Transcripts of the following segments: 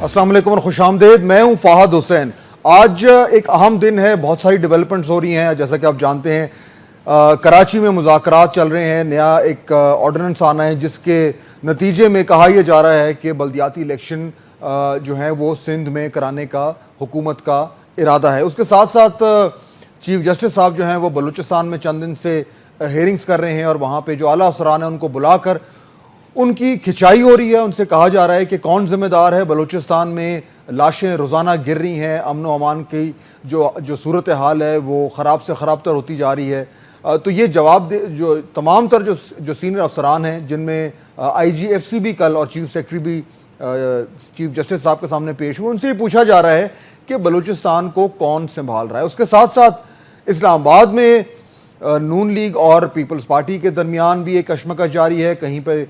السلام علیکم اور خوش آمدید. میں ہوں فہد حسین. آج ایک اہم دن ہے, بہت ساری ڈیولپمنٹس ہو رہی ہیں. جیسا کہ آپ جانتے ہیں کراچی میں مذاکرات چل رہے ہیں, نیا ایک آرڈیننس آنا ہے جس کے نتیجے میں کہا یہ جا رہا ہے کہ بلدیاتی الیکشن جو ہیں وہ سندھ میں کرانے کا حکومت کا ارادہ ہے. اس کے ساتھ ساتھ چیف جسٹس صاحب جو ہیں وہ بلوچستان میں چند دن سے ہیئرنگز کر رہے ہیں اور وہاں پہ جو اعلیٰ افسران ہیں ان کو بلا کر ان کی کھچائی ہو رہی ہے. ان سے کہا جا رہا ہے کہ کون ذمہ دار ہے. بلوچستان میں لاشیں روزانہ گر رہی ہیں, امن و امان کی جو صورتحال ہے وہ خراب سے خراب تر ہوتی جا رہی ہے. تو یہ جواب جو تمام تر جو سینئر افسران ہیں, جن میں آئی جی ایف سی بھی کل اور چیف سیکرٹری بھی چیف جسٹس صاحب کے سامنے پیش ہوئے, ان سے یہ پوچھا جا رہا ہے کہ بلوچستان کو کون سنبھال رہا ہے. اس کے ساتھ ساتھ اسلام آباد میں نون لیگ اور پیپلز پارٹی کے درمیان بھی ایک کشمکش جاری ہے. کہیں پہ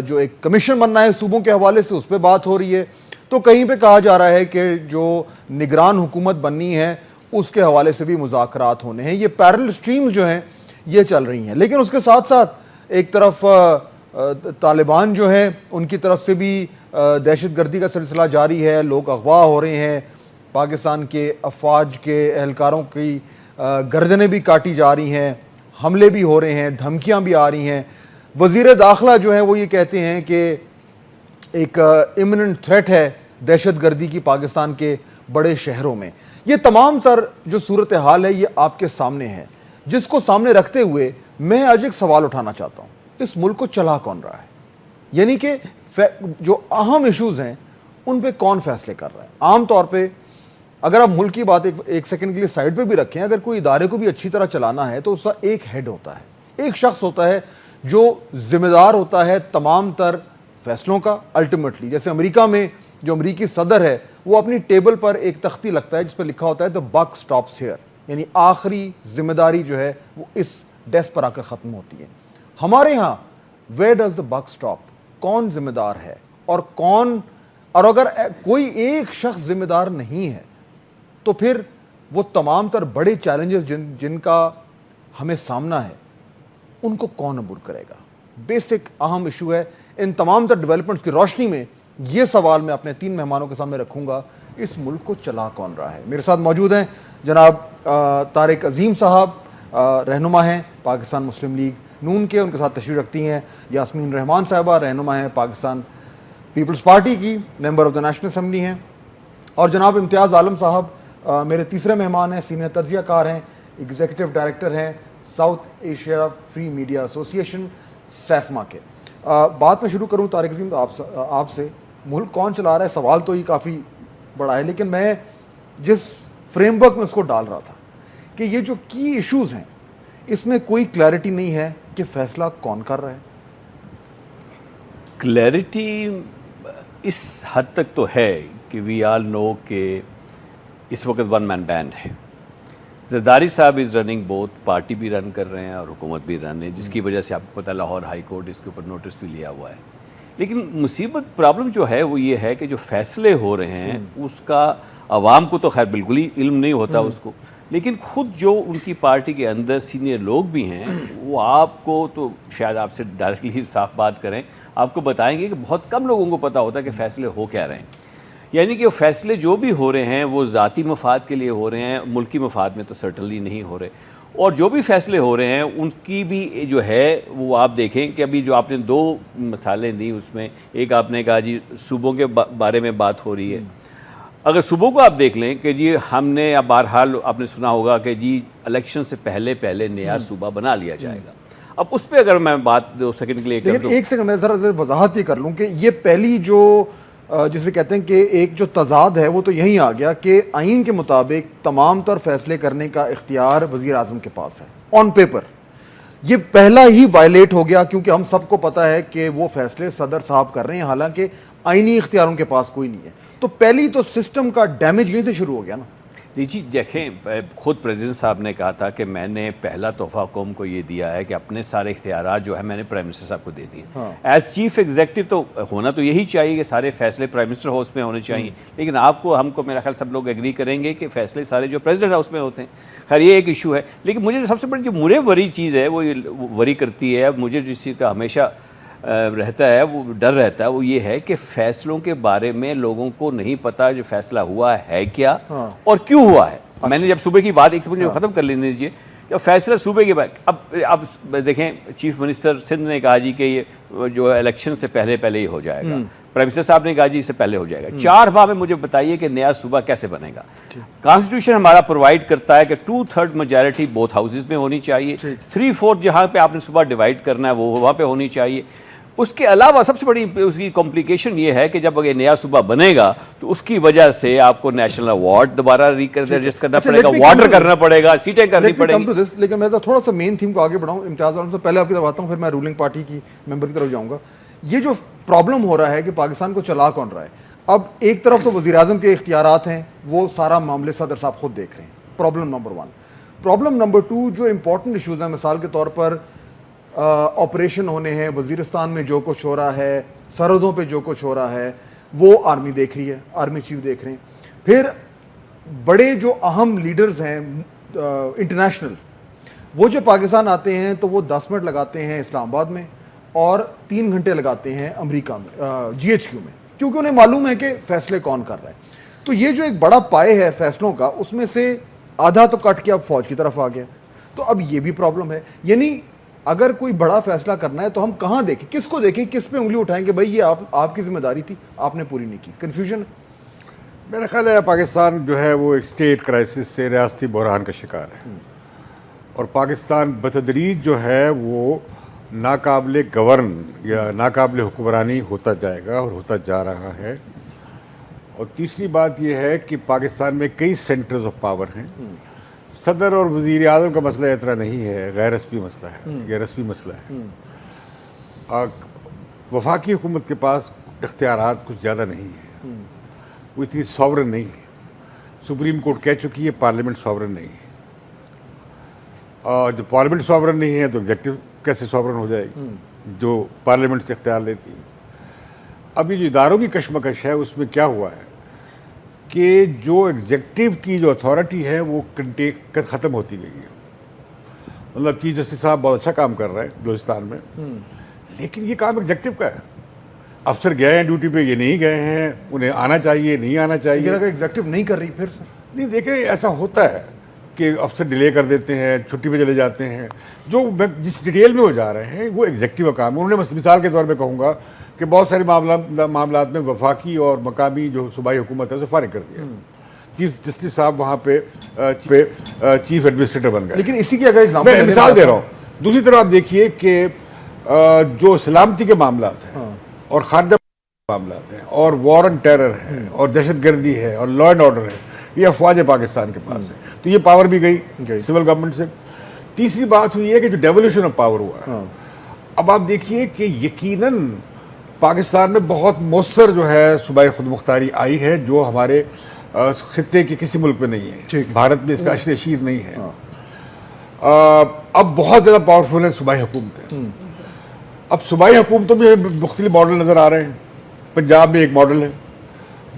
جو ایک کمیشن بننا ہے صوبوں کے حوالے سے, اس پہ بات ہو رہی ہے. تو کہیں پہ کہا جا رہا ہے کہ جو نگران حکومت بننی ہے اس کے حوالے سے بھی مذاکرات ہونے ہیں. یہ پیرل سٹریمز جو ہیں یہ چل رہی ہیں. لیکن اس کے ساتھ ساتھ ایک طرف طالبان جو ہیں ان کی طرف سے بھی دہشت گردی کا سلسلہ جاری ہے. لوگ اغوا ہو رہے ہیں, پاکستان کے افواج کے اہلکاروں کی گردنیں بھی کاٹی جا رہی ہیں, حملے بھی ہو رہے ہیں, دھمکیاں بھی آ رہی ہیں. وزیر داخلہ جو ہیں وہ یہ کہتے ہیں کہ ایک ایمننٹ تھریٹ ہے دہشت گردی کی پاکستان کے بڑے شہروں میں. یہ تمام تر جو صورتحال ہے یہ آپ کے سامنے ہے, جس کو سامنے رکھتے ہوئے میں آج ایک سوال اٹھانا چاہتا ہوں. اس ملک کو چلا کون رہا ہے؟ یعنی کہ جو اہم ایشوز ہیں ان پہ کون فیصلے کر رہا ہے؟ عام طور پہ اگر آپ ملک کی بات ایک سیکنڈ کے لیے سائڈ پہ بھی رکھیں, اگر کوئی ادارے کو بھی اچھی طرح چلانا ہے تو اس کا ایک ہیڈ ہوتا ہے, ایک شخص ہوتا ہے جو ذمہ دار ہوتا ہے تمام تر فیصلوں کا. الٹیمیٹلی جیسے امریکہ میں جو امریکی صدر ہے وہ اپنی ٹیبل پر ایک تختی لگتا ہے جس پہ لکھا ہوتا ہے the buck stops here, یعنی آخری ذمہ داری جو ہے وہ اس ڈیسک پر آ کر ختم ہوتی ہے. ہمارے ہاں where does the buck stop, کون ذمہ دار ہے اور اگر کوئی ایک شخص ذمہ دار نہیں ہے تو پھر وہ تمام تر بڑے چیلنجز جن کا ہمیں سامنا ہے ان کو کون عبور کرے گا؟ بیسک اہم ایشو ہے. ان تمام تر ڈیولپمنٹس کی روشنی میں یہ سوال میں اپنے 3 مہمانوں کے سامنے رکھوں گا, اس ملک کو چلا کون رہا ہے. میرے ساتھ موجود ہیں جناب طارق عظیم صاحب, رہنما ہیں پاکستان مسلم لیگ نون کے. ان کے ساتھ تشریف رکھتی ہیں یاسمین رحمان صاحبہ, رہنما ہیں پاکستان پیپلز پارٹی کی, member of the national assembly ہیں. اور جناب امتیاز عالم صاحب میرے تیسرے مہمان ہیں, سینئر تجزیہ کار ہیں, ایگزیکٹو ڈائریکٹر ہیں ساؤتھ ایشیا فری میڈیا ایسوسی ایشن سیفما کے. بات میں شروع کروں طارق عظیم آپ سے, ملک کون چلا رہا ہے سوال تو یہ کافی بڑا ہے, لیکن میں جس فریم ورک میں اس کو ڈال رہا تھا کہ یہ جو کی ایشوز ہیں اس میں کوئی کلیئرٹی نہیں ہے کہ فیصلہ کون کر رہا ہے. کلیئرٹی اس حد تک تو ہے کہ وی آل نو کہ اس وقت ون مین بینڈ ہے. زرداری صاحب از رننگ بوتھ, پارٹی بھی رن کر رہے ہیں اور حکومت بھی رن ہے, جس کی وجہ سے آپ کو پتہ لاہور ہائی کورٹ اس کے اوپر نوٹس بھی لیا ہوا ہے. لیکن مصیبت پرابلم جو ہے وہ یہ ہے کہ جو فیصلے ہو رہے ہیں اس کا عوام کو تو خیر بالکل ہی علم نہیں ہوتا اس کو, لیکن خود جو ان کی پارٹی کے اندر سینئر لوگ بھی ہیں وہ آپ کو تو شاید آپ سے ڈائریکٹلی صاف بات کریں, آپ کو بتائیں گے کہ بہت کم لوگوں کو پتہ ہوتا ہے کہ فیصلے ہو کیا رہے ہیں. یعنی کہ وہ فیصلے جو بھی ہو رہے ہیں وہ ذاتی مفاد کے لیے ہو رہے ہیں, ملکی مفاد میں تو سرٹنلی نہیں ہو رہے. اور جو بھی فیصلے ہو رہے ہیں ان کی بھی جو ہے وہ آپ دیکھیں کہ ابھی جو آپ نے 2 مثالیں دی اس میں ایک آپ نے کہا جی صوبوں کے بارے میں بات ہو رہی ہے. اگر صوبوں کو آپ دیکھ لیں کہ جی ہم نے اب بہرحال آپ نے سنا ہوگا کہ جی الیکشن سے پہلے نیا صوبہ بنا لیا جائے گا. اب اس پہ اگر میں بات 2 سیکنڈ کے لیے کروں تو ایک سیکنڈ میں ذرا وضاحت یہ کر لوں کہ یہ پہلی جو جسے کہتے ہیں کہ ایک جو تضاد ہے وہ تو یہیں آ گیا کہ آئین کے مطابق تمام تر فیصلے کرنے کا اختیار وزیر اعظم کے پاس ہے آن پیپر. یہ پہلا ہی وائلیٹ ہو گیا کیونکہ ہم سب کو پتہ ہے کہ وہ فیصلے صدر صاحب کر رہے ہیں, حالانکہ آئینی اختیاروں کے پاس کوئی نہیں ہے. تو پہلی تو سسٹم کا ڈیمیج یہیں سے شروع ہو گیا نا. جی دیکھیں, خود پریزیڈنٹ صاحب نے کہا تھا کہ میں نے پہلا تحفہ قوم کو یہ دیا ہے کہ اپنے سارے اختیارات جو ہے میں نے پرائم منسٹر صاحب کو دے دیے. ایز چیف ایگزیکٹو تو ہونا تو یہی چاہیے کہ سارے فیصلے پرائم منسٹر ہاؤس میں ہونے چاہیے, لیکن آپ کو ہم کو میرا خیال سب لوگ ایگری کریں گے کہ فیصلے سارے جو پریزیڈنٹ ہاؤس میں ہوتے ہیں. خیر یہ ایک ایشو ہے, لیکن مجھے سب سے بڑی جو مجھے وری چیز ہے وہ وری کرتی ہے, مجھے جس چیز کا ہمیشہ رہتا ہے، وہ ڈر رہتا ہے، وہ یہ ہے کہ فیصلوں کے بارے میں لوگوں کو نہیں پتا جو فیصلہ ہوا ہے کیا اور کیوں ہوا ہے. میں نے جب صوبے کی بات ایک سیکنڈ ختم کر لینے دیجیے. جب فیصلہ صوبے کے بعد اب دیکھیں چیف منسٹر سندھ نے کہا جی کہ یہ جو الیکشن سے پہلے ہی ہو جائے گا. پرائم منسٹر صاحب نے کہا جی اس سے پہلے ہو جائے گا. 4 ماہ میں مجھے بتائیے کہ نیا صوبہ کیسے بنے گا. کانسٹیٹیوشن ہمارا پرووائڈ کرتا ہے کہ 2/3 میجارٹی بوتھ ہاؤسز میں ہونی چاہیے. 3/4 جہاں پہ آپ نے صوبہ ڈیوائڈ کرنا ہے وہ وہاں پہ ہونی چاہیے. اس کے علاوہ سب سے بڑی اس کی کمپلیکیشن یہ ہے کہ جب اگر نیا صوبہ بنے گا تو اس کی وجہ سے آپ کو نیشنل ایوارڈ دوبارہ رجسٹر کرنا پڑے گا, واٹر کرنا پڑے گا, سیٹیں کرنی پڑیں گی. لیکن میں تھوڑا سا مین تھیم کو آگے بڑھاؤں. امتیاز عالم سے پہلے آپ کی طرف آتا ہوں, پھر میں رولنگ پارٹی کی ممبر کی طرف جاؤں گا. یہ جو پرابلم ہو رہا ہے کہ پاکستان کو چلا کون رہا ہے, اب ایک طرف تو وزیر اعظم کے اختیارات ہیں, وہ سارا معاملے صدر صاحب خود دیکھ رہے ہیں. Problem number 1. پرابلم نمبر 2, جو امپورٹنٹ ایشوز ہیں, مثال کے طور پر آپریشن ہونے ہیں وزیرستان میں, جو کچھ ہو رہا ہے, سرحدوں پہ جو کچھ ہو رہا ہے, وہ آرمی دیکھ رہی ہے, آرمی چیف دیکھ رہے ہیں. پھر بڑے جو اہم لیڈرز ہیں انٹرنیشنل, وہ جو پاکستان آتے ہیں تو وہ 10 منٹ لگاتے ہیں اسلام آباد میں اور 3 گھنٹے لگاتے ہیں امریکہ میں, GHQ میں, کیونکہ انہیں معلوم ہے کہ فیصلے کون کر رہا ہے. تو یہ جو ایک بڑا پائے ہے فیصلوں کا, اس میں سے آدھا تو کٹ کے اب فوج کی طرف آ گیا. تو اب یہ بھی پرابلم ہے. یعنی اگر کوئی بڑا فیصلہ کرنا ہے تو ہم کہاں دیکھیں, کس کو دیکھیں, کس پہ انگلی اٹھائیں کہ بھائی یہ آپ کی ذمہ داری تھی, آپ نے پوری نہیں کی. کنفیوژن. میرا خیال ہے پاکستان جو ہے وہ ایک اسٹیٹ کرائسس سے ریاستی بحران کا شکار ہے, اور پاکستان بتدریج جو ہے وہ ناقابل گورن یا ناقابل حکمرانی ہوتا جائے گا اور ہوتا جا رہا ہے. اور تیسری بات یہ ہے کہ پاکستان میں کئی سینٹرز آف پاور ہیں. صدر اور وزیر اعظم کا مسئلہ اتنا نہیں ہے, غیر رسمی مسئلہ ہے, یہ رسمی مسئلہ ہے. وفاقی حکومت کے پاس اختیارات کچھ زیادہ نہیں ہیں, وہ اتنی ساورن نہیں ہے. سپریم کورٹ کہہ چکی ہے پارلیمنٹ ساورن نہیں ہے. اور جب پارلیمنٹ ساورن نہیں ہے تو ایگزیکٹو کیسے ساورن ہو جائے گی جو پارلیمنٹ سے اختیار لیتی ہے. اب یہ جو اداروں کی کشمکش ہے اس میں کیا ہوا ہے کہ جو ایگزیکٹو کی جو اتھارٹی ہے وہ ختم ہوتی گئی ہے. مطلب چیف جسٹس صاحب بہت اچھا کام کر رہے ہیں بلوچستان میں, لیکن یہ کام ایگزیکٹو کا ہے. افسر گئے ہیں ڈیوٹی پہ, یہ نہیں گئے ہیں, انہیں آنا چاہیے, نہیں آنا چاہیے. ایگزیکٹو نہیں کر رہی پھر سر. نہیں, دیکھیں ایسا ہوتا ہے کہ افسر ڈیلے کر دیتے ہیں, چھٹی پہ چلے جاتے ہیں. جو جس ڈیٹیل میں وہ جا رہے ہیں وہ ایگزیکٹو کا کام ہے. انہوں نے مثال کے طور پہ کہوں گا کہ بہت سارے معاملات میں وفاقی اور مقامی جو صوبائی حکومت ہے اسے فارغ کر دیا. چیف جسٹس صاحب وہاں پہ چیف ایڈمنسٹریٹر بن گئے. لیکن اسی کی اگر میں مثال دے رہا ہوں. دوسری طرف آپ دیکھیے کہ جو سلامتی کے معاملات ہیں اور خارجہ معاملات ہیں اور وار اینڈ ٹیرر ہے اور دہشت گردی ہے اور لا اینڈ آرڈر ہے, یہ افواج پاکستان کے پاس ہے. تو یہ پاور بھی گئی سول گورنمنٹ سے. تیسری بات ہوئی ہے کہ جو ڈیولیوشن آف پاور ہوا ہے, اب آپ دیکھیے کہ یقیناً پاکستان میں بہت مؤثر جو ہے صوبائی خود مختاری آئی ہے جو ہمارے خطے کے کسی ملک میں نہیں ہے. بھارت میں اس کا عشر شیر نہیں ہے. اب بہت زیادہ پاورفل ہے صوبائی حکومتیں. اب صوبائی حکومتوں میں مختلف ماڈل نظر آ رہے ہیں. پنجاب میں ایک ماڈل ہے,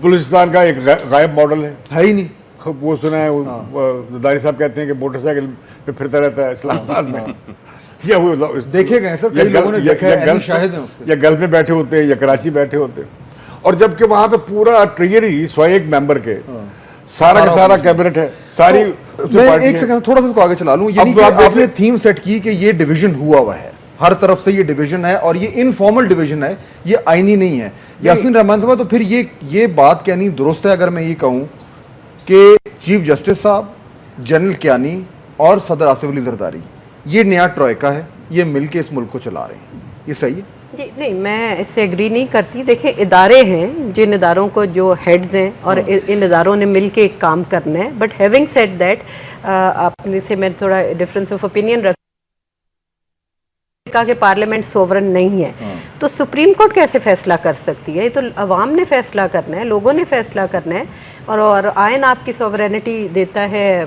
بلوچستان کا ایک غائب ماڈل ہے ہی نہیں. وہ سنا ہے, زرداری صاحب کہتے ہیں کہ موٹر سائیکل پہ پھرتا رہتا ہے اسلام آباد میں. یا وہ دیکھے گئے سر, کئی لوگوں نے دیکھا ہے, شاہد ہیں اس کے. یا گلف میں بیٹھے ہوتے ہیں یا کراچی بیٹھے ہوتے ہیں, اور جبکہ وہاں پہ پورا ٹریجری 101 ممبر کے سارا کا سارا کیبنٹ ہے ساری. میں ایک سیکنڈ تھوڑا سا اس کو آگے چلا لوں. یعنی آپ نے تھیم سیٹ کی کہ یہ ڈویژن ہوا ہے, ہر طرف سے یہ ڈویژن ہے, اور یہ انفارمل ڈویژن ہے, یہ آئینی نہیں ہے. یاسمین رحمان صاحب, تو پھر یہ بات کہنی درست ہے اگر میں یہ کہوں کہ چیف جسٹس صاحب, جنرل کیانی اور صدر آصف علی زرداری, یہ نیا ٹروئکا ہے, یہ مل کے اس ملک کو چلا رہے ہیں, یہ صحیح ہے؟ جی نہیں, میں اس سے ایگری نہیں کرتی. دیکھیں ادارے ہیں, جن اداروں کو جو ہیڈز ہیں اور ان اداروں نے مل کے ایک کام کرنا ہے. بٹ ہیونگ سیڈ دیٹ, آپ سے میں تھوڑا ڈفرینس آف اوپینین رکھ کہا کہ پارلیمنٹ سوورن نہیں ہے, تو سپریم کورٹ کیسے فیصلہ کر سکتی ہے؟ یہ تو عوام نے فیصلہ کرنا ہے, لوگوں نے فیصلہ کرنا ہے. اور آئین آپ کی سوورینٹی دیتا ہے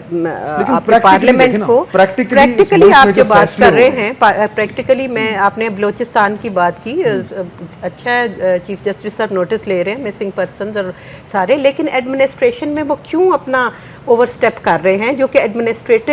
پارلیمنٹ کو. پریکٹیکلی آپ جو بات کر رہے ہیں, پریکٹیکلی میں آپ نے بلوچستان کی بات کی, اچھا ہے چیف جسٹس سر نوٹس لے رہے ہیں مسنگ پرسنز اور سارے, لیکن ایڈمنسٹریشن میں وہ کیوں اپنا اوور سٹیپ کر رہے ہیں جو کہ ایڈمنسٹریٹو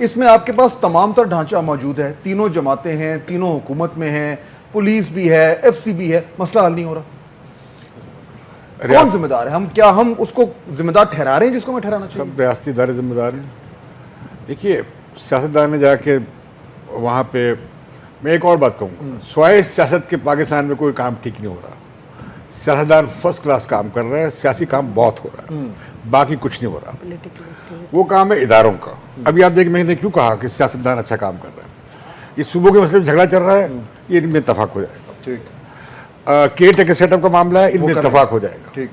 اس میں آپ کے پاس تمام تر ڈھانچہ موجود ہے, تینوں جماعتیں ہیں, تینوں حکومت میں ہیں, پولیس بھی ہے, ایف سی بھی ہے, مسئلہ حل نہیں ہو رہا. کون ذمہ دار ہے؟ ہم اس کو ذمہ دار ٹھہرا رہے ہیں جس کو میں ٹھہرانا چاہیے؟ سب ریاستی ادارے ذمہ دار ہیں. دیکھیے سیاستدان نے جا کے وہاں پہ, میں ایک اور بات کہوں گا, سوائے سیاست کے پاکستان میں کوئی کام ٹھیک نہیں ہو رہا. سیاستدان فرسٹ کلاس کام کر رہے ہیں, سیاسی کام بہت ہو رہا ہے, باقی کچھ نہیں ہو رہا. وہ کام ہے اداروں کا. ابھی آپ دیکھیں میں نے کیوں کہا کہ سیاستدان اچھا کام کر رہے ہیں. یہ صوبوں کے مسئلے میں جھگڑا چل رہا ہے, یہ ان میں اتفاق ہو جائے گا. ٹھیک, کیئر ٹیکر سیٹ اپ کا معاملہ ہے, ان میں اتفاق ہو جائے گا. ٹھیک,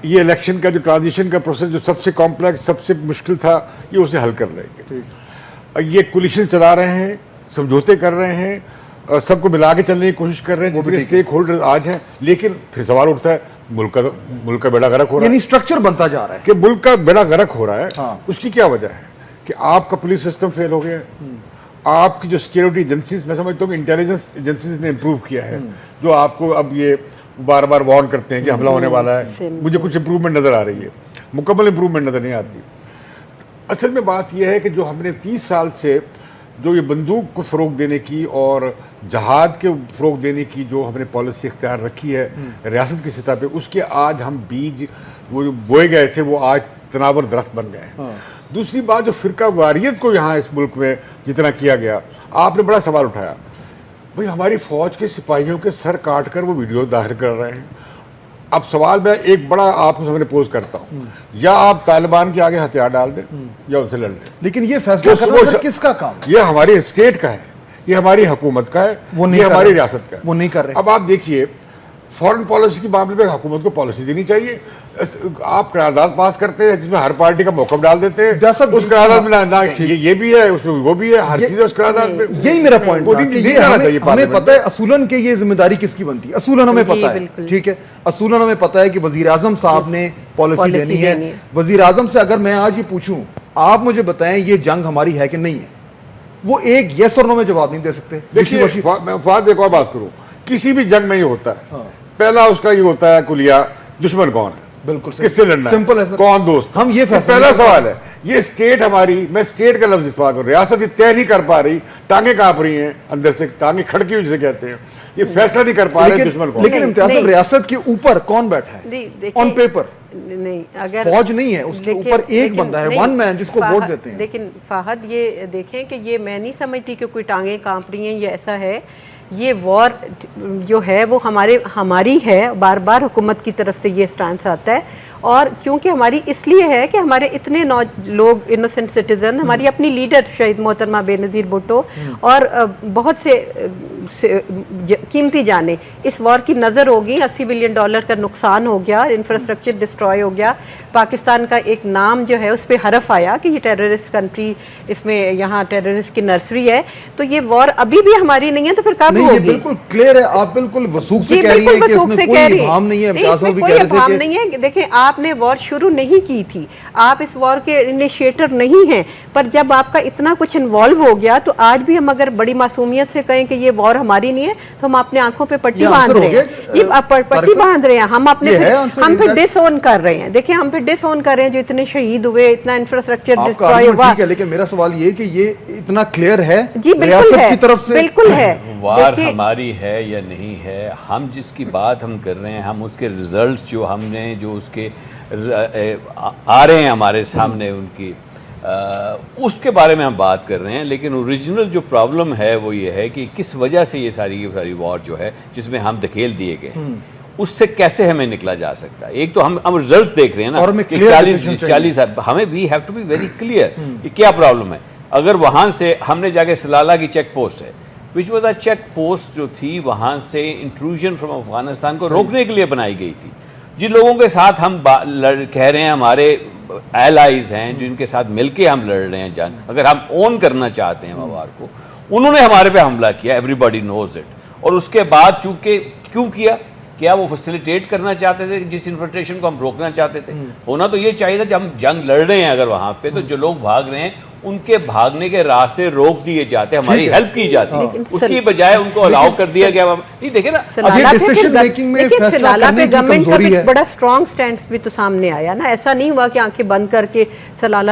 یہ الیکشن کا جو ٹرانزیشن کا پروسیس جو سب سے کمپلیکس, سب سے مشکل تھا, یہ اسے حل کر لیں گے. ٹھیک, یہ کولیشن چلا رہے ہیں, سمجھوتے کر رہے ہیں, سب کو ملا کے چلنے کی کوشش کر رہے ہیں جتنے اسٹیک ہولڈر آج ہیں. لیکن پھر سوال اٹھتا ہے ملک کا بیڑا غرق ہو رہا ہے, یعنی اسٹرکچر بنتا جا رہا ہے کہ ملک کا بیڑا غرق ہو رہا ہے. اس کی کیا وجہ ہے؟ کہ آپ کا پولیس سسٹم فیل ہو گیا ہے, آپ کی جو سیکیورٹی ایجنسیز, میں سمجھتا ہوں کہ انٹیلیجنس ایجنسیز نے امپروو کیا ہے, جو آپ کو اب یہ بار بار وارن کرتے ہیں کہ حملہ ہونے والا ہے. مجھے کچھ امپروومنٹ نظر آ رہی ہے, مکمل امپروومنٹ نظر نہیں آتی. اصل میں بات یہ ہے کہ جو ہم نے 30 سال سے جو یہ بندوق کو فروغ دینے کی اور جہاد کے فروغ دینے کی جو ہم نے پالیسی اختیار رکھی ہے ریاست کی سطح پہ, اس کے آج ہم بیج وہ جو بوئے گئے تھے وہ آج تناور درخت بن گئے ہیں. دوسری بات, جو فرقہ واریت کو یہاں اس ملک میں جتنا کیا گیا, آپ نے بڑا سوال اٹھایا. بھئی ہماری فوج کے سپاہیوں کے سر کاٹ کر وہ ویڈیو ظاہر کر رہے ہیں. اب سوال میں ایک بڑا آپ کو سامنے پوز کرتا ہوں, یا آپ طالبان کے آگے ہتھیار ڈال دیں یا ان سے لڑ لیں. لیکن یہ فیصلہ کرنا کس کا کام ہے؟ یہ ہماری اسٹیٹ کا ہے, یہ ہماری حکومت کا ہے, یہ ہماری ریاست کا ہے. وہ نہیں کر رہے. اب آپ دیکھیے فورن پالیسی کے معاملے میں حکومت کو پالیسی دینی چاہیے. آپ قرارداد پاس کرتے ہیں جس میں ہر پارٹی کا موقف ڈال دیتے ہیں, اس قرارداد میں یہ بھی ہے, اس میں وہ بھی ہے, ہر چیز ہے اس قرارداد میں. یہی میرا پوائنٹ تھا. ہمیں پتہ ہے اصولاً کہ یہ ذمہ داری کس کی بنتی ہے, اصولاً ہمیں پتہ ہے. ٹھیک ہے, اصولاً ہمیں پتہ ہے کہ وزیر اعظم صاحب نے پالیسی دینی ہے. وزیر اعظم سے اگر میں آج یہ پوچھوں آپ مجھے بتائیں یہ جنگ ہماری ہے کہ نہیں ہے, وہ ایک یس اور نو میں جواب نہیں دے سکتے. دیکھیے میں فہد ایک اور بات کروں, کسی بھی جنگ میں یہ ہوتا ہے, پہلا اس کا یہ ہوتا ہے کلیہ دشمن کون ہے, بالکل کس سے لڑنا سمپل ہے, کون دوست. ہم یہ پہلا سوال ہے. یہ اسٹیٹ ہماری, میں اسٹیٹ کا لفظ استعمال کروں, ریاست یہ طے نہیں کر پا رہی, ٹانگیں کانپ رہی ہیں اندر سے, ٹانگیں کھڑکی ہوئی جسے کہتے ہیں, یہ فیصلہ نہیں کر پا رہے دشمن کون. لیکن امتیاز صاحب ریاست کے اوپر کون بیٹھا ہے آن پیپر؟ نہیں, اگر فوج نہیں ہے, اس کے اوپر ایک بندہ ہے, ون مین, جس کو ووٹ دیتے ہیں. لیکن فہد یہ دیکھیں کہ یہ میں نہیں سمجھتی کہ کوئی ٹانگیں کانپ رہی ہیں یا ایسا ہے. یہ وار جو ہے وہ ہماری ہے, بار بار حکومت کی طرف سے یہ سٹانس آتا ہے, اور کیونکہ ہماری اس لیے ہے کہ ہمارے اتنے لوگ انوسنٹ سٹیزن, ہماری اپنی لیڈر شہید محترمہ بے نظیر بھٹو اور بہت سے قیمتی جانیں اس وار کی نظر ہوگی. $80 بلین کا نقصان ہو گیا, انفراسٹرکچر ڈسٹروائے ہو گیا, پاکستان کا ایک نام جو ہے اس پہ حرف آیا کہ یہ ٹیررسٹ کنٹری, اس میں یہاں ٹیررسٹ کی نرسری ہے. تو یہ وار ابھی بھی ہماری نہیں ہے, تو پھر کب ہوگی؟ بالکل کلیئر ہے, آپ بالکل وثوق سے کہہ رہی ہیں کہ اس میں کوئی ابہام نہیں ہے. امتیاز صاحب بھی کہہ رہے تھے نہیں ہے. دیکھیں آپ نے وار شروع نہیں کی تھی, آپ اس وار کے انیشیٹر نہیں ہیں, پر جب آپ کا اتنا کچھ انوالو ہو گیا تو آج بھی ہم اگر بڑی معصومیت سے کہیں کہ یہ وار ہماری نہیں ہے تو ہم اپنے آنکھوں پہ پٹی باندھ رہے ہیں. یہ پٹی باندھ رہے ہیں, ہم پھر ڈس اون کر رہے ہیں. دیکھیں ہم پھر ڈس اون کر رہے ہیں, جو اتنے شہید ہوئے, اتنا انفراسٹرکچر ڈسٹروائے ہوا. لیکن میرا سوال یہ کہ یہ اتنا کلیئر ہے جی بالکل ہے, کی طرف سے بالکل ہے. وار ہماری ہے یا نہیں ہے, ہم جس کی بات ہم کر رہے ہیں, ہم اس کے ریزلٹس جو ہم نے جو اس کے آ رہے ہیں ہمارے سامنے, ان کی اس کے بارے میں ہم بات کر رہے ہیں. لیکن اوریجنل جو پرابلم ہے وہ یہ ہے کہ کس وجہ سے یہ ساری وار جو ہے جس میں ہم دھکیل دیے گئے, اس سے کیسے ہمیں نکلا جا سکتا ہے. ایک تو ہم ریزلٹس دیکھ رہے ہیں نا کہ 40 ہمیں we have to be very clear کہ کیا پرابلم ہے. اگر وہاں سے ہم نے جا کے سلالہ کی چیک پوسٹ ہے, which was a check post جو تھی وہاں سے انٹروژن فرام افغانستان کو روکنے کے لیے بنائی گئی تھی. جن لوگوں کے ساتھ ہم کہہ رہے ہیں ہمارے ایلائز ہیں, جن کے ساتھ مل کے ہم لڑ رہے ہیں جنگ, اگر ہم اون کرنا چاہتے ہیں وار کو, انہوں نے ہمارے پہ حملہ کیا, ایوری باڈی نوز اٹ. اور اس کے بعد چونکہ کیوں کیا وہ فیسیلیٹیٹ کرنا چاہتے تھے جس انفلٹریشن کو ہم روکنا چاہتے تھے. ہونا تو یہ چاہیے تھا جب ہم جنگ لڑ رہے ہیں اگر وہاں پہ, تو جو لوگ بھاگ رہے ہیں ان کے بھاگنے کے راستے روک دیے جاتے ہیں, ہماری ٹھیک ہے. ہیلپ کی جاتی ہے, لیکن اس کی بجائے ان کو الاؤ کر دیا گیا. نہیں دیکھیں نا, سلالہ پہ decision پھر making میں لیکن فیصلہ سلالہ کرنے پہ کی گورنمنٹ کا کمزوری بھی ہے. بڑا اسٹرانگ سٹینڈ بھی تو سامنے آیا نا. ایسا نہیں ہوا کہ آنکھیں بند کر کے سلالہ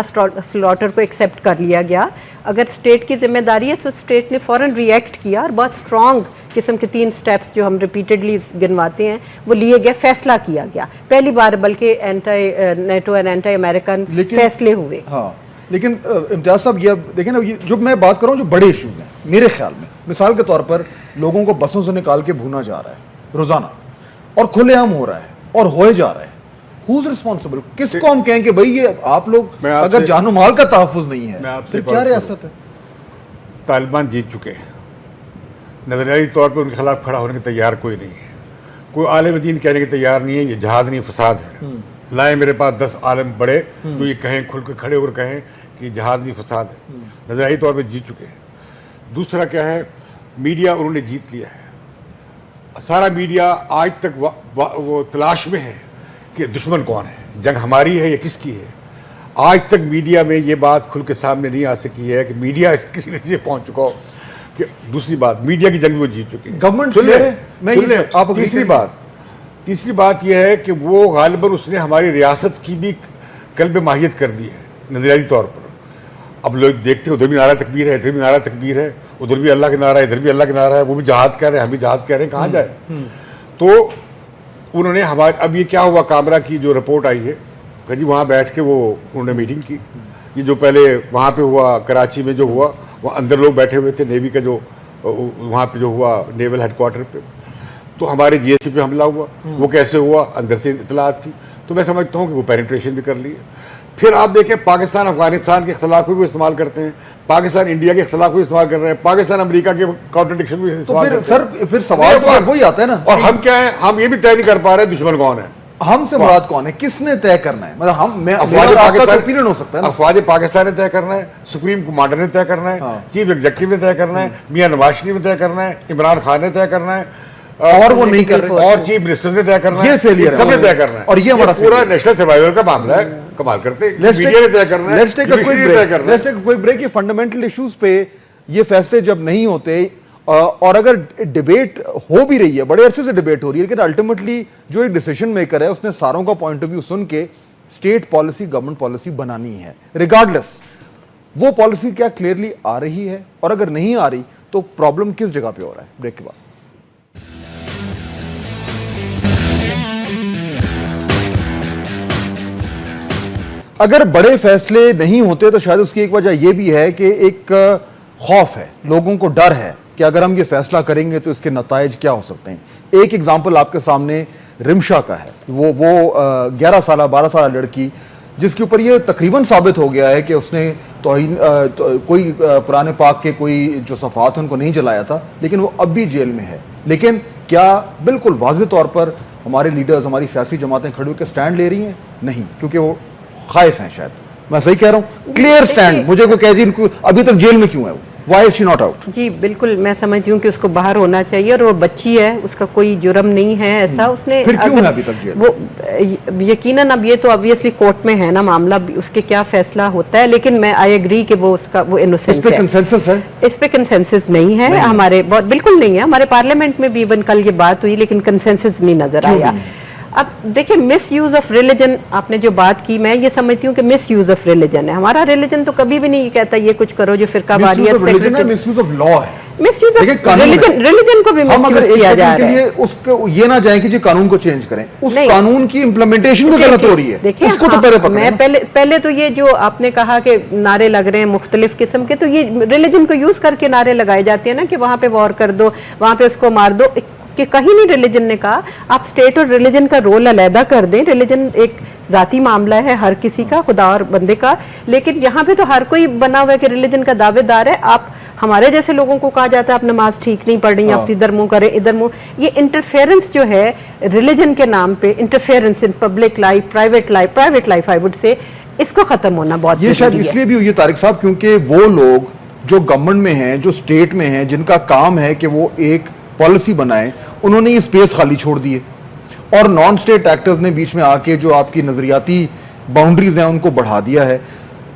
سلاٹر کو ایکسیپٹ کر لیا گیا. اگر اسٹیٹ کی ذمہ داری ہے تو اسٹیٹ نے فوراً ریئیکٹ کیا اور بہت اسٹرانگ قسم کے 3 سٹیپس جو ہم ریپیٹڈلی گنواتے ہیں وہ لیے گئے, فیصلہ کیا گیا پہلی بار, بلکہ اینٹی نیٹو اور اینٹی امریکن فیصلے ہوئے. ہاں لیکن امتیاز صاحب یہ دیکھیں نا, جو میں بات کر رہا ہوں جو بڑے ایشوز ہیں میرے خیال میں, مثال کے طور پر لوگوں کو بسوں سے نکال کے بھونا جا رہا ہے روزانہ اور کھلے عام ہو رہا ہے اور ہوئے جا رہا ہے. Who's responsible? کس کو ہم کہیں کہ بھائی یہ آپ لوگ اگر جان و مال کا تحفظ نہیں ہے پھر کیا ریاست ہے؟ طالبان جیت چکے ہیں, نظریاتی طور پہ ان کے خلاف کھڑا ہونے کے تیار کوئی نہیں ہے, کوئی عالم دین کہنے کے تیار نہیں ہے یہ جہاد نہیں فساد ہے. لائیں میرے پاس 10 عالم بڑے جو یہ کہیں, کھل کے کھڑے ہو کر کہیں کہ یہ جہاد نہیں فساد ہے. نظریاتی طور پہ جیت چکے ہیں. دوسرا کیا ہے, میڈیا انہوں نے جیت لیا ہے. سارا میڈیا آج تک وہ تلاش میں ہے کہ دشمن کون ہے, جنگ ہماری ہے یا کس کی ہے. آج تک میڈیا میں یہ بات کھل کے سامنے نہیں آ سکی ہے کہ میڈیا کسی نتیجے پہنچ چکا ہو کہ دوسری بات میڈیا کی جنگ وہ جیت چکے ہیں. گورنمنٹ تیسری بات یہ ہے کہ وہ غالباً اس نے ہماری ریاست کی بھی قلب ماہیت کر دی ہے نظریاتی طور پر. اب لوگ دیکھتے ہیں ادھر بھی نعرہ تکبیر ہے, ادھر بھی نعرہ تکبیر ہے, ادھر بھی اللہ کا نعرہ ہے, ادھر بھی اللہ کا نعرہ ہے, وہ بھی جہاد کہہ رہے ہیں, ہم بھی جہاد کہہ رہے ہیں, کہاں جائے. تو انہوں نے ہمارے, اب یہ کیا ہوا, کامرا کی جو رپورٹ آئی ہے کہ جی وہاں بیٹھ کے وہ انہوں نے میٹنگ کی. یہ جو پہلے وہاں پہ ہوا کراچی میں جو ہوا, وہ اندر لوگ بیٹھے ہوئے تھے نیوی کا, جو وہاں پہ جو ہوا نیول ہیڈ کوارٹر پہ, تو ہمارے جی ایس پی پہ حملہ ہوا. وہ کیسے ہوا, اندر سے اطلاعات تھی. تو میں سمجھتا ہوں کہ وہ پینیٹریشن بھی کر لی ہے. پھر آپ دیکھیں پاکستان افغانستان کے اختلاف کو بھی استعمال کرتے ہیں, پاکستان انڈیا کے اختلاف کو بھی استعمال کر رہے ہیں, پاکستان امریکہ کے کانٹرڈکشن بھی استعمال کرتے ہیں. پھر سوال تو وہی آتا ہے نا, اور ہم کیا ہیں, ہم یہ بھی طے نہیں کر پا رہے دشمن کون ہے. ہم سے مراد کون ہے, کس نے طے کرنا ہے؟ مطلب ہم افواج پاکستان نے طے کرنا ہے, سپریم کمانڈر نے طے کرنا ہے, چیف ایگزیکٹو نے طے کرنا ہے, میاں نواز شریف نے طے کرنا ہے, عمران خان نے طے کرنا ہے, اور وہ نہیں کر رہے, اور چیف منسٹر نے طے کرنا ہے, یہ فیلئر ہے, سب نے طے کرنا ہے. اور یہ ہمارا پورا نیشنل سروائیول کا معاملہ ہے. کمال کرتے ہیں, میڈیا نے طے کرنا ہے, لیٹس ٹیک کوئی بریک. یہ فنڈامنٹل ایشوز پہ یہ فیصلے جب نہیں ہوتے, اور اگر ڈیبیٹ ہو بھی رہی ہے, بڑے عرصے سے ڈیبیٹ ہو رہی ہے, لیکن الٹیمیٹلی جو ایک ڈیسیژن میکر ہے اس نے ساروں کا پوائنٹ آف ویو سن کے اسٹیٹ پالیسی, گورنمنٹ پالیسی بنانی ہے. ریگارڈلیس وہ پالیسی کیا کلیئرلی آ رہی ہے, اور اگر نہیں آ رہی تو پرابلم کس جگہ پہ ہو رہا ہے. بریک کے بعد اگر بڑے فیصلے نہیں ہوتے تو شاید اس کی ایک وجہ یہ بھی ہے کہ ایک خوف ہے, لوگوں کو ڈر ہے کہ اگر ہم یہ فیصلہ کریں گے تو اس کے نتائج کیا ہو سکتے ہیں. ایک ایگزامپل آپ کے سامنے رمشا کا ہے, وہ 11 سالہ 12 سالہ لڑکی جس کے اوپر یہ تقریباً ثابت ہو گیا ہے کہ اس نے توہین کوئی قرآن پاک کے کوئی جو صفحات ہیں ان کو نہیں جلایا تھا, لیکن وہ اب بھی جیل میں ہے. لیکن کیا بالکل واضح طور پر ہمارے لیڈرز, ہماری سیاسی جماعتیں کھڑے ہو کے سٹینڈ لے رہی ہیں؟ نہیں, کیونکہ وہ خائف ہیں. شاید میں صحیح کہہ رہا ہوں, کلیئر سٹینڈ. مجھے کوئی کہہ جی ابھی تک جیل میں کیوں ہے, why is she not out? جی بالکل, میں سمجھتی ہوں کہ اس کو باہر ہونا چاہیے, اور وہ بچی ہے, اس کا کوئی جرم نہیں ہے ایسا. اس نے پھر کیوں ہے ابھی تک جیل؟ وہ یقیناً اب یہ تو obviously کورٹ میں ہے نا معاملہ, اس کے کیا فیصلہ ہوتا ہے, لیکن میں آئی ایگری کہ وہ اس کا وہ انوسنٹ ہے. اس پہ کنسنسس ہے؟ اس پہ کنسنسس نہیں ہے ہمارے, بالکل نہیں ہے. ہمارے پارلیمنٹ میں بھی ایون کل یہ بات ہوئی, لیکن کنسنسس نہیں نظر آیا. اب دیکھیں مس یوز آف ریلیجن, آپ نے جو بات کی, میں یہ سمجھتی ہوں کہ مس یوز آف ریلیجن ہے. ہمارا ریلیجن تو کبھی بھی نہیں کہتا یہ کچھ کرو جو فرقہ واریت, مس یوز آف لا ہے. مس یوز آف ریلیجن کو بھی مس یوز کیا جا رہا ہے. اس کو یہ نہ جائیں کہ جی قانون کو چینج کریں, اس قانون کی امپلیمنٹیشن بھی غلط ہو رہی ہے. اس کو تو پہلے پکڑیں. میں پہلے تو یہ جو آپ نے کہا کہ نعرے لگ رہے ہیں مختلف قسم کے, تو یہ ریلیجن کو یوز کر کے نعرے لگائے جاتے ہیں نا کہ وہاں پہ وار کر دو, وہاں پہ اس کو مار دو, کہ کہیں نہیں ریلیجن نے کہا آپ اسٹیٹ اور ریلیجن کا رول علیحدہ کر دیں. ریلیجن ایک ذاتی معاملہ ہے ہر کسی کا, خدا اور بندے کا, لیکن یہاں پہ تو ہر کوئی بنا ہوا ہے کہ ریلیجن کا دعوے دار ہے. آپ ہمارے جیسے لوگوں کو کہا جاتا ہے آپ نماز ٹھیک نہیں پڑھ رہی, آپ ادھر منہ کریں ادھر منہ. یہ انٹرفیئرنس جو ہے ریلیجن کے نام پہ, interference in public life, private life I would say, اس کو ختم ہونا بہت ضروری ہے. یہ شاید اس لیے بھی ہوئی ہے طارق صاحب کیونکہ وہ لوگ جو گورنمنٹ میں ہیں, جو اسٹیٹ میں ہیں, جن کا کام ہے کہ وہ ایک پالیسی بنائیں, انہوں نے یہ اسپیس خالی چھوڑ دیے, اور نان اسٹیٹ ایکٹرز نے بیچ میں آ کے جو آپ کی نظریاتی باؤنڈریز ہیں ان کو بڑھا دیا ہے.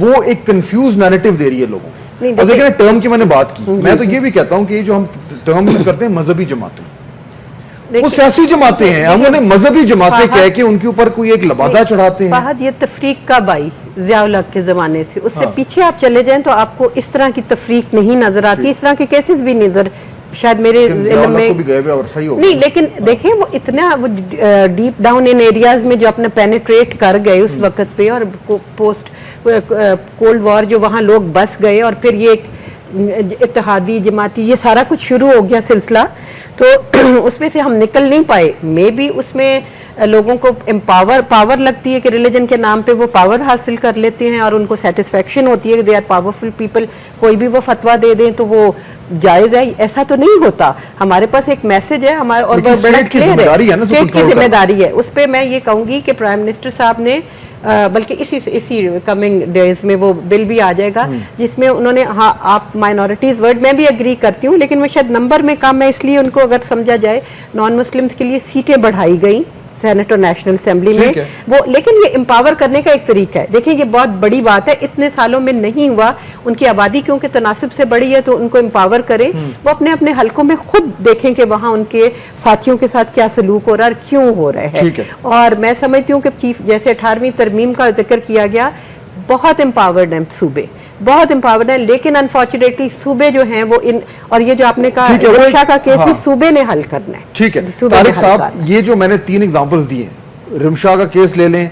وہ ایک کنفیوز نیریٹو دے رہی ہے لوگوں نہیں، کو. اور دیکھیں ٹرم کی میں نے بات کی, میں تو یہ بھی کہتا ہوں کہ یہ جو ہم ٹرم یوز کرتے ہیں مذہبی جماعتیں, وہ سیاسی جماعتیں ہیں, ہم انہیں مذہبی جماعتیں کہہ کے ان کے اوپر کوئی ایک لبادہ چڑھاتے ہیں. فہد, یہ تفریق کب آئی؟ ضیاء الحق کے زمانے سے. اس سے پیچھے آپ چلے جائیں تو آپ کو اس طرح کی تفریق نہیں نظر آتی, اس طرح کے کیسز بھی نظر شاید میرے علم میں نہیں. لیکن دیکھیں وہ اتنا وہ ڈیپ ڈاؤن ان ایریاز میں جو اپنا پینیٹریٹ کر گئے اس وقت پہ, اور پوسٹ کولڈ وار جو وہاں لوگ بس گئے, اور پھر یہ ایک اتحادی جماعتی یہ سارا کچھ شروع ہو گیا سلسلہ, تو اس میں سے ہم نکل نہیں پائے. میں بھی اس میں لوگوں کو پاور لگتی ہے کہ ریلیجن کے نام پہ وہ پاور حاصل کر لیتے ہیں, اور ان کو سیٹسفیکشن ہوتی ہے کہ دے آر پاورفل پیپل, کوئی بھی وہ فتویٰ دے دیں تو وہ جائز ہے. ایسا تو نہیں ہوتا. ہمارے پاس ایک میسج ہے ہمارے, اور وہ بڑا کلیئر ہے, اسٹیٹ کی ذمہ داری ہے. اس پہ میں یہ کہوں گی کہ پرائم منسٹر صاحب نے بلکہ اسی کمنگ ڈیز میں وہ بل بھی آ جائے گا جس میں انہوں نے, ہاں آپ مائنورٹیز ورڈ میں بھی اگری کرتی ہوں, لیکن وہ شاید نمبر میں کم ہے, اس لیے ان کو اگر سمجھا جائے نان مسلمز کے لیے سیٹیں بڑھائی گئیں سینٹ اور نیشنل اسمبلی میں وہ. لیکن یہ امپاور کرنے کا ایک طریقہ ہے. دیکھیں یہ بہت بڑی بات ہے, اتنے سالوں میں نہیں ہوا. ان کی آبادی کیونکہ تناسب سے بڑی ہے تو ان کو امپاور کریں, وہ اپنے اپنے حلقوں میں خود دیکھیں کہ وہاں ان کے ساتھیوں کے ساتھ کیا سلوک ہو رہا ہے اور کیوں ہو رہا ہے. اور میں سمجھتی ہوں کہ چیف جیسے 18ویں ترمیم کا ذکر کیا گیا, بہت امپاورڈ ہیں صوبے, بہت امپاورڈ ہیں, لیکن انفارچونیٹلی صوبے جو ہیں وہ ان, اور یہ جو آپ نے کہا رمشا کا کیس بھی صوبے نے حل کرنا ہے. ٹھیک ہے طارق صاحب, یہ جو میں نے 3 ایگزامپلز دیے ہیں, رمشا کا کیس لے لیں,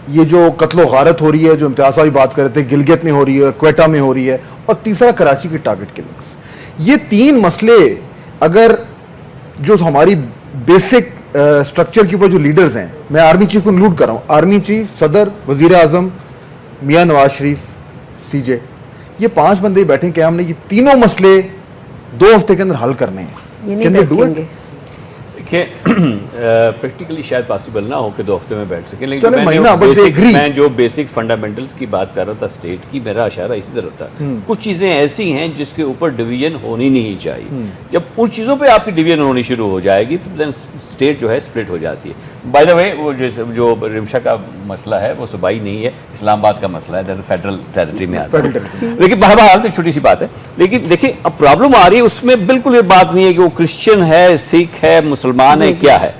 یہ جو قتل و غارت ہو رہی ہے جو امتیاز صاحب بات کر رہے تھے, گلگت میں ہو رہی ہے, کوئٹہ میں ہو رہی ہے, اور تیسرا کراچی کے ٹارگٹ کلنگز. یہ 3 مسئلے اگر جو ہماری بیسک اسٹرکچر کے اوپر جو لیڈرز ہیں, میں آرمی چیف کو انکلوڈ کر رہا ہوں, آرمی چیف, صدر, وزیر اعظم, میاں نواز شریف, سی جے, یہ 5 بندے بیٹھے کہ ہم نے یہ تینوں مسئلے 2 ہفتے کے اندر حل کرنے ہیں. کہ پریکٹیکلی شاید پاسبل نہ ہو کہ 2 ہفتے میں بیٹھ سکیں, لیکن میں جو بیسک فنڈامنٹلز کی بات کر رہا تھا اسٹیٹ کی, میرا اشارہ اسی طرف تھا. کچھ چیزیں ایسی ہیں جس کے اوپر ڈویژن ہونی نہیں چاہیے. جب ان چیزوں پہ آپ کی ڈویژن ہونی شروع ہو جائے گی تو دین اسٹیٹ جو ہے اسپلٹ ہو جاتی ہے. بائی دا وے وہ جو رمشا کا مسئلہ ہے وہ صوبائی نہیں ہے, اسلام آباد کا مسئلہ ہے, جیسے فیڈرل ٹیریٹری میں آتا ہے. لیکن بہرحال تو چھوٹی سی بات ہے, لیکن دیکھیں اب پرابلم آ رہی ہے اس میں بالکل یہ بات نہیں ہے کہ وہ کرسچن ہے, سکھ ہے, مسلمان ہے, کیا ہے.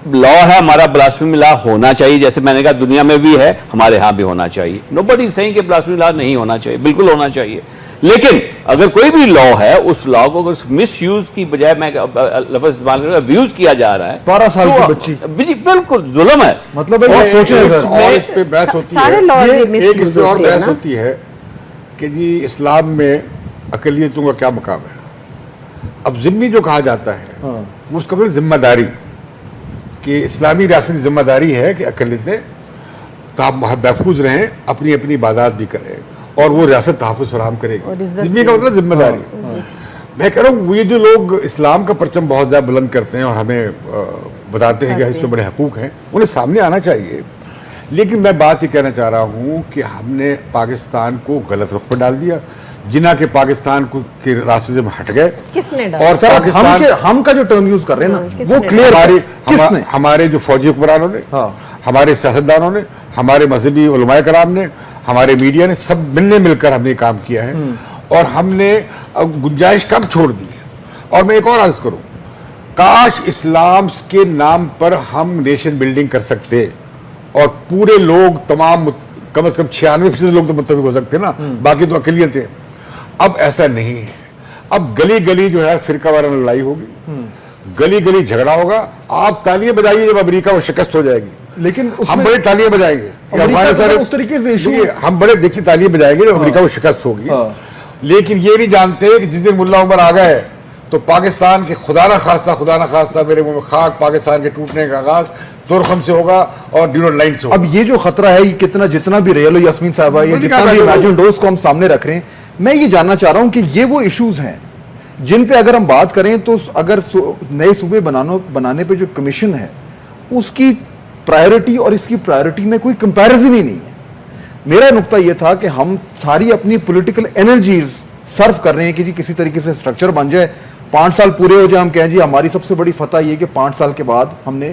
لا ہے ہمارا, بلاسفیمی لا ہونا چاہیے, جیسے میں نے کہا دنیا میں بھی ہے, ہمارے ہاں بھی ہونا چاہیے. نوبڈی از سیئنگ کہ بلاسفیمی لا نہیں ہونا چاہیے, بالکل ہونا چاہیے. لیکن اگر کوئی بھی لا ہے, اس لا کو اگر مس یوز کی بجائے, میں لفظ استعمال کروں, ابیوز کیا جا رہا ہے, 12 سال کی بچی, جی بالکل ظلم ہے. مطلب اس پہ بحث ہوتی ہے, ایک اس پہ اور بحث ہوتی ہے کہ جی اسلام میں اقلیتوں کا کیا مقام ہے. اب ذمہ جو کہا جاتا ہے وہ اس کا مطلب ذمہ داری, کہ اسلامی ریاست کی ذمہ داری ہے کہ اقلیتیں محفوظ رہیں, اپنی اپنی عبادات بھی کریں, اور وہ ریاست تحفظ فراہم کرے گی. ذمہ کا مطلب ذمہ داری. میں کہہ رہا ہوں یہ جو لوگ اسلام کا پرچم بہت زیادہ بلند کرتے ہیں اور ہمیں بتاتے ہیں کہ اس میں بڑے حقوق ہیں, انہیں سامنے آنا چاہیے. لیکن میں بات یہ کہنا چاہ رہا ہوں کہ ہم نے پاکستان کو غلط رخ پر ڈال دیا, جنا کے پاکستان کو کے راستے سے ہٹ گئے. اور پاکستان ہم کا جو ٹرم یوز کر رہے ہیں نا وہ کلیئر, ہمارے جو فوجی حکمرانوں نے, ہمارے سیاستدانوں نے, ہمارے مذہبی علماء کرام نے, ہمارے میڈیا نے, سب مل کر ہم نے کام کیا ہے, اور ہم نے گنجائش کم چھوڑ دی ہے. اور میں ایک اور عرض کروں, کاش اسلام کے نام پر ہم نیشن بلڈنگ کر سکتے اور پورے لوگ تمام کم از کم 96% لوگ تو متفق ہو سکتے نا, باقی تو اقلیتیں. اب ایسا نہیں ہے. اب گلی گلی جو ہے فرقہ وارانہ لڑائی ہوگی, گلی گلی جھگڑا ہوگا. آپ تالیاں بجائیے جب امریکہ وہ شکست ہو جائے گی, لیکن ہم بڑے تالیاں بجائیں گے. اس طریقے سے ہم بڑے دیکھیے تالیاں بجائیں گے جب امریکہ وہ شکست ہوگی. لیکن یہ نہیں جانتے کہ جس دن ملا عمر آ گئے تو پاکستان کے خدا نہ خواستہ میرے منہ میں خاک, پاکستان کے ٹوٹنے کا آغاز تورخم سے ہوگا اور ڈیورنڈ لائن سے ہوگا. اب یہ جو خطرہ ہے یہ کتنا, جتنا بھی ریئل ہو یاسمین صاحبہ, یہ جتنا بھی امیجنڈ ہو اس کو ہم سامنے رکھ رہے ہیں, میں یہ جاننا چاہ رہا ہوں کہ یہ وہ ایشوز ہیں جن پہ اگر ہم بات کریں تو اگر نئے صوبے بنانے پہ جو کمیشن ہے اس کی پرائیورٹی اور اس کی پرائیورٹی میں کوئی کمپیریزن ہی نہیں ہے. میرا نقطہ یہ تھا کہ ہم ساری اپنی پولیٹیکل انرجیز صرف کر رہے ہیں کہ جی کسی طریقے سے اسٹرکچر بن جائے, 5 سال پورے ہو جائے, ہم کہیں جی ہماری سب سے بڑی فتح یہ کہ 5 سال کے بعد ہم نے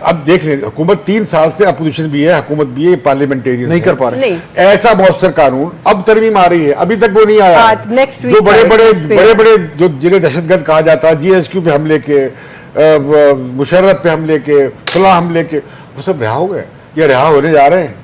اب دیکھ لیں حکومت 3 سال سے اپوزیشن بھی ہے, حکومت بھی ہے, پارلیمنٹیرین نہیں کر پا رہے. نہیں, ایسا مؤثر قانون اب ترمیم آ رہی ہے, ابھی تک وہ نہیں آیا. جو بڑے جو جنہیں دہشت گرد کہا جاتا ہے, جی ایس کیو پہ حملے کے, مشرف پہ حملے کے, فلاں حملے کے, وہ سب رہا ہو گئے یا رہا ہونے جا رہے ہیں.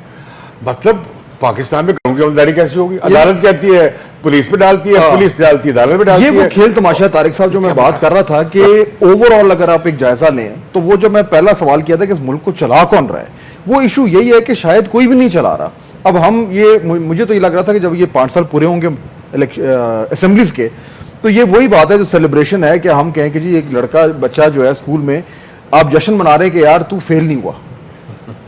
مطلب پاکستان میں قانون کی عملداری کیسی ہوگی؟ عدالت کہتی ہے پولیس پہ ڈالتی ہے, پولیس ڈالتی ہے عدالت پہ ڈالتی ہے. یہ وہ کھیل تماشا طارق صاحب جو میں بات کر رہا تھا کہ اوور آل اگر آپ ایک جائزہ لیں تو وہ جو میں پہلا سوال کیا تھا کہ اس ملک کو چلا کون رہا ہے, وہ ایشو یہی ہے کہ شاید کوئی بھی نہیں چلا رہا. اب ہم یہ مجھے تو یہ لگ رہا تھا کہ جب یہ 5 سال پورے ہوں گے اسمبلیز کے تو یہ وہی بات ہے جو سیلیبریشن ہے کہ ہم کہیں کہ جی ایک لڑکا بچہ جو ہے اسکول میں آپ جشن منا رہے ہیں کہ یار تو فیل نہیں ہوا,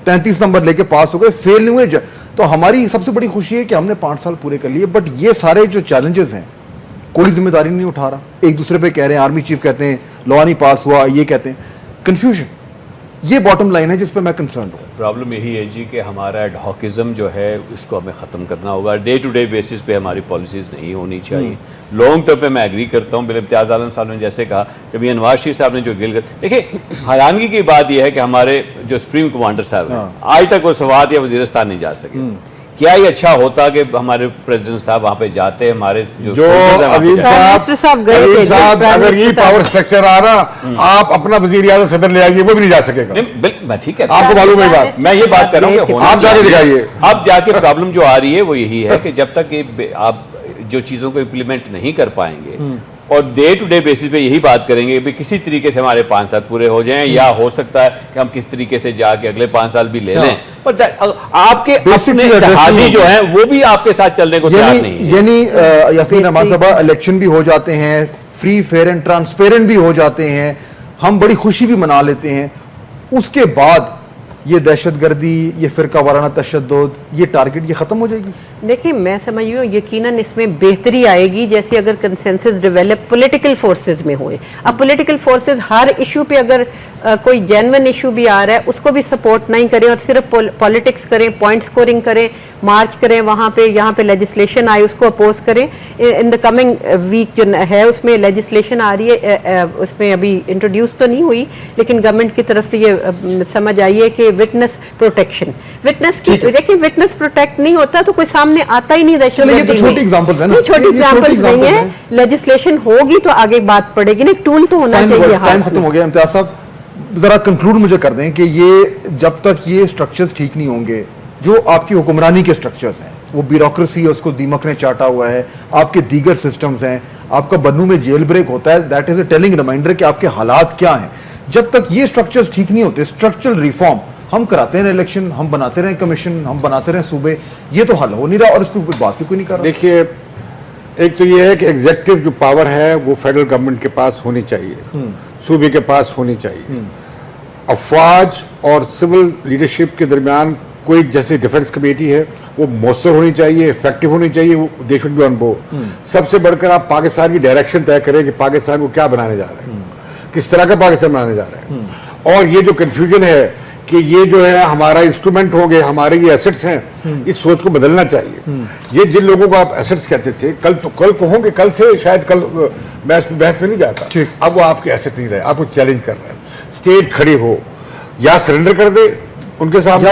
33 نمبر لے کے پاس ہو گئے, فیل نہیں ہوئے. تو ہماری سب سے بڑی خوشی ہے کہ ہم نے 5 سال پورے کر لیے. بٹ یہ سارے جو چیلنجز ہیں کوئی ذمہ داری نہیں اٹھا رہا. ایک دوسرے پہ کہہ رہے ہیں, آرمی چیف کہتے ہیں لا نہیں پاس ہوا, یہ کہتے ہیں, کنفیوژن. یہ باٹم لائن ہے جس پہ میں کنسرنڈ ہوں. پرابلم یہی ہے جی کہ ہمارا ایڈہاکزم جو ہے اس کو ہمیں ختم کرنا ہوگا. ڈے ٹو ڈے بیسس پہ ہماری پالیسیز نہیں ہونی چاہیے. لانگ ٹرم پہ میں ایگری کرتا ہوں بالامتیاز عالم صاحب نے جیسے کہا کہ بھی انواز شریف صاحب نے جو گل کر, دیکھیں حیرانگی کی بات یہ ہے کہ ہمارے جو سپریم کمانڈر صاحب ہیں آج تک وہ سوات یا وزیرستان نہیں جا سکے. کیا یہ اچھا ہوتا کہ ہمارے پریزیڈنٹ صاحب وہاں پہ جاتے, ہمارے جو اگر یہ پاور سٹرکچر آ رہا آپ اپنا وزیر اعظم صدر لے آئیے, وہ بھی نہیں جا سکے گا. ٹھیک ہے, آپ کو معلوم ہے بات, میں یہ بات کر رہا ہوں آپ جا کے دکھائیے. اب جا کے پرابلم جو آ رہی ہے وہ یہی ہے کہ جب تک آپ جو چیزوں کو امپلیمنٹ نہیں کر پائیں گے اور ڈے ٹو ڈے بیسس پہ یہی بات کریں گے کہ کسی طریقے سے ہمارے 5 سال پورے ہو جائیں, یا ہو سکتا ہے کہ ہم کس طریقے سے جا کے اگلے 5 سال بھی لے لیں, آپ کے اپنے اتحادی جو ہیں وہ بھی آپ کے ساتھ چلنے کو تیار نہیں. یعنی یاسمین رحمان صاحبہ الیکشن بھی ہو جاتے ہیں, فری فیئر اینڈ ٹرانسپیرنٹ بھی ہو جاتے ہیں, ہم بڑی خوشی بھی منا لیتے ہیں, اس کے بعد یہ دہشت گردی, یہ فرقہ وارانہ تشدد, یہ ٹارگٹ, یہ ختم ہو جائے گی. دیکھیں میں سمجھ رہی ہوں یقیناً اس میں بہتری آئے گی جیسے اگر کنسنسس ڈیولپ پولیٹیکل فورسز میں ہوئے. اب پولیٹیکل فورسز ہر ایشو پہ اگر کوئی جینون ایشو بھی آ رہا ہے اس کو بھی سپورٹ نہیں کریں اور صرف پولیٹکس کریں, پوائنٹ سکورنگ کریں, مارچ کریں وہاں پہ, یہاں پہ لیجسلیشن آئے اس کو اپوز کریں. ان دا کمنگ ویک جو ہے اس میں لیجسلیشن آ رہی ہے, اس میں ابھی انٹروڈیوس تو نہیں ہوئی لیکن گورنمنٹ کی طرف سے یہ سمجھ آئی ہے کہ وٹنس پروٹیکشن, وٹنس کی دیکھیں وٹنس پروٹیکٹ نہیں ہوتا تو کوئی سامنے آتا ہی نہیں. دہشت گردی چھوٹی ایگزامپلز ہیں نا, چھوٹی ایگزامپلز نہیں ہیں. لیجسلیشن ہوگی تو آگے بات پڑے گی, ایک ٹول تو ہونا چاہیے. ٹائم ختم ہو گیا. امتیاز صاحب ذرا کنکلوڈ مجھے کر دیں کہ یہ جب تک یہ سٹرکچرز ٹھیک نہیں ہوں گے, جو آپ کی حکمرانی کے سٹرکچرز ہیں, وہ بیوروکریسی ہے اس کو دیمک نے چاٹا ہوا ہے, آپ کے دیگر سسٹمز ہیں, آپ کا بنو میں جیل بریک ہوتا ہے, that is a telling reminder کہ آپ کے حالات کیا ہیں. جب تک یہ سٹرکچرز ٹھیک نہیں ہوتے, اسٹرکچرل ریفارم, ہم کراتے رہے الیکشن, ہم بناتے رہے کمیشن, ہم بناتے رہے صوبے, یہ تو حل ہو نہیں رہا اور اس کو بات بھی کوئی نہیں کر رہا. دیکھیے ایک تو یہ ہے کہ ایگزیکٹو جو پاور ہے وہ فیڈرل گورنمنٹ کے پاس ہونی چاہیے, صوبے کے پاس ہونی چاہیے. افواج اور سول لیڈرشپ کے درمیان کوئی جیسے ڈیفنس کمیٹی ہے وہ مؤثر ہونی چاہیے, افیکٹو ہونی چاہیے, they should be on board. سب سے بڑھ کر آپ پاکستان کی ڈائریکشن طے کریں کہ پاکستان کو کیا بنانے جا رہے ہیں, کس طرح کا پاکستان بنانے جا رہے ہیں. اور یہ جو کنفیوژن ہے کہ یہ جو ہے ہمارا انسٹرومنٹ ہوں گے, ہمارے یہ ایسٹس ہیں, اس سوچ کو بدلنا چاہیے. یہ جن لوگوں کو آپ ایسٹس کہتے تھے کل کو ہوں گے, کل تھے شاید, کل بحث میں نہیں جاتا, اب وہ آپ کے ایسٹ نہیں رہے, آپ کو چیلنج کر رہے ہیں. اسٹیٹ کھڑی ہو, یا سرنڈر کر دے ان کے سامنے,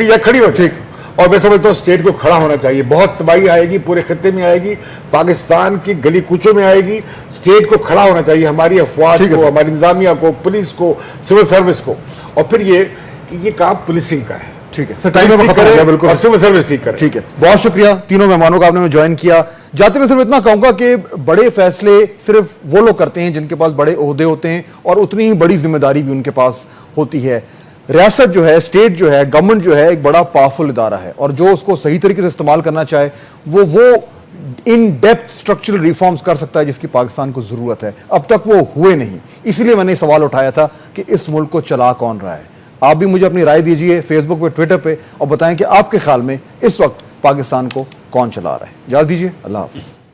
یا کھڑی ہو. ٹھیک. اور میں سمجھتا ہوں اسٹیٹ کو کھڑا ہونا چاہیے. بہت تباہی آئے گی, پورے خطے میں آئے گی, پاکستان کی گلی کوچوں میں آئے گی. اسٹیٹ کو کھڑا ہونا چاہیے, ہماری افواج کو, ہماری انتظامیہ کو, پولیس کو, سول سروس کو. اور پھر یہ کہ یہ کام پولیسنگ کا ہے. ٹھیک ہے سر, ٹائم میں ختم ہو گیا بالکل. اور سول سروس ٹھیک کرے. ٹھیک ہے, بہت شکریہ تینوں مہمانوں کا آپ نے جوائن کیا. جاتے میں صرف اتنا کہوں گا کہ بڑے فیصلے صرف وہ لوگ کرتے ہیں جن کے پاس بڑے عہدے ہوتے ہیں اور اتنی ہی بڑی ذمہ داری بھی ان کے پاس ہوتی ہے. ریاست جو ہے, اسٹیٹ جو ہے, گورنمنٹ جو ہے ایک بڑا پاورفل ادارہ ہے اور جو اس کو صحیح طریقے سے استعمال کرنا چاہے وہ ان ڈیپتھ اسٹرکچرل ریفارمز کر سکتا ہے جس کی پاکستان کو ضرورت ہے. اب تک وہ ہوئے نہیں, اسی لیے میں نے سوال اٹھایا تھا کہ اس ملک کو چلا کون رہا ہے. آپ بھی مجھے اپنی رائے دیجئے فیس بک پہ, ٹویٹر پہ, اور بتائیں کہ آپ کے خیال میں اس وقت پاکستان کو کون چلا رہا ہے. اجازت دیجیے, اللہ حافظ.